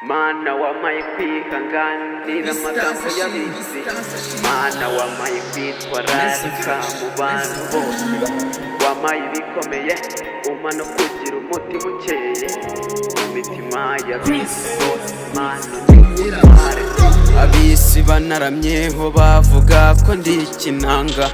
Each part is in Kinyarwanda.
Mana wamaye kwihanganira amagambo y'abisi, Mana wamaye kwitwararika mu bantu bose, wamaye ibikomeye umpa no kugira umutima ukeye mu mitima y'abisi bose. Mana ntiwutware abisi banaramyeho bavuga ko ndi ikinanga,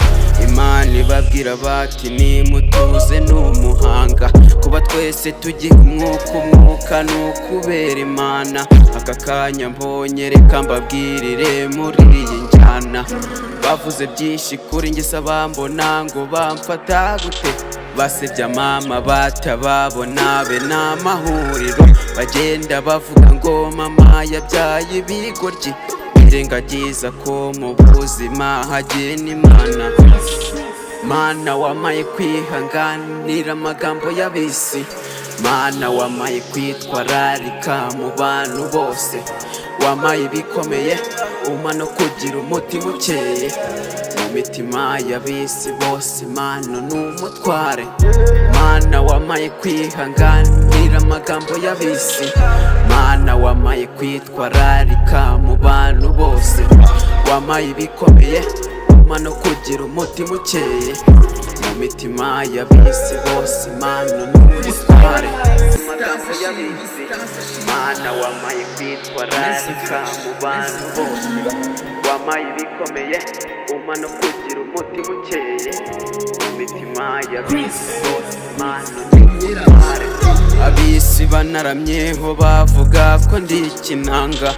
Imana ibabwira bati nimutuze n'umuhanga, kuba twese tugira umwuka n'ukubera Imana. Aka kanya mbonye reka mbabwirire muri iyi njyana, bavuze byinshi kuri njye sabambona ngo bamfata gute, basebya mama batababona be n'amahuriro, bagenda bavuga ngo mama yabyaye ibigoryi, birengagiza ko mu buzima hagena Imana. Mana wamaye kwihanganira amagambo y'abisi, Mana wamaye kwitwararika mu bantu bose, wamaye ibikomeye umpa no kugira umutima ukeye mu mitima y'abisi bose. Mana n'umutware, Mana wamaye kwihanganira amagambo y'abisi, Mana wamaye kwitwararika mu bantu bose, wamaye ibikomeye umpa no kugira umutima ukeye mu mitima y'abisi bose. Mana n'umutware, amagambo y'abisi, Mana wamaye kwitwararika mu bantu bose, wamaye ibikomeye umpa no kugira umutima ukeye mu mitima y'abisi bose. Mana n'umutware abisi banaramyeho bavuga ko ndi ikinanga,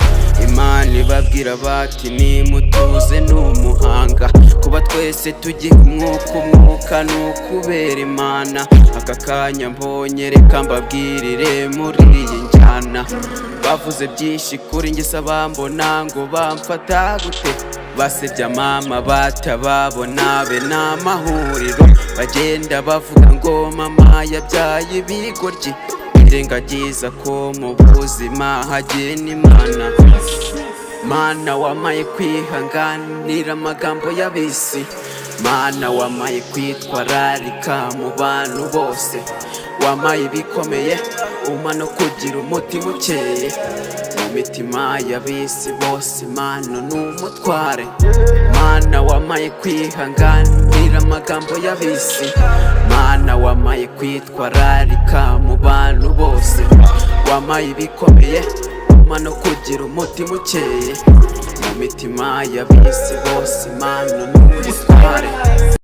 Imana ibabwira bati nimutuze n'umuhanga, kuba twese tugira umwuka n'ukubera Imana. Aka kanya mbonye reka mbabwirire muri iyi njyana, bavuze byinshi kuri njye sabambona ngo bamfata gute, basebya mama batababona be n'amahuriro, bagenda bavuga ngo mama yabyaye ibigoryi, birengagiza ko mu buzima hagena Imana. Mana wamaye kwihanganira amagambo y'abisi, Mana wamaye kwitwararika mu bantu bose, wamaye ibikomeye umpa no kugira umutima ukeye mu mitima y'abisi bose. Mana n'umutware, Mana wamaye kwihanganira amagambo y'abisi, Mana wamaye kwitwararika mu bantu bose, wamaye ibikomeye umpa no kugira umutima ukeye mu mitima y'abisi bose. Mana n'umutware.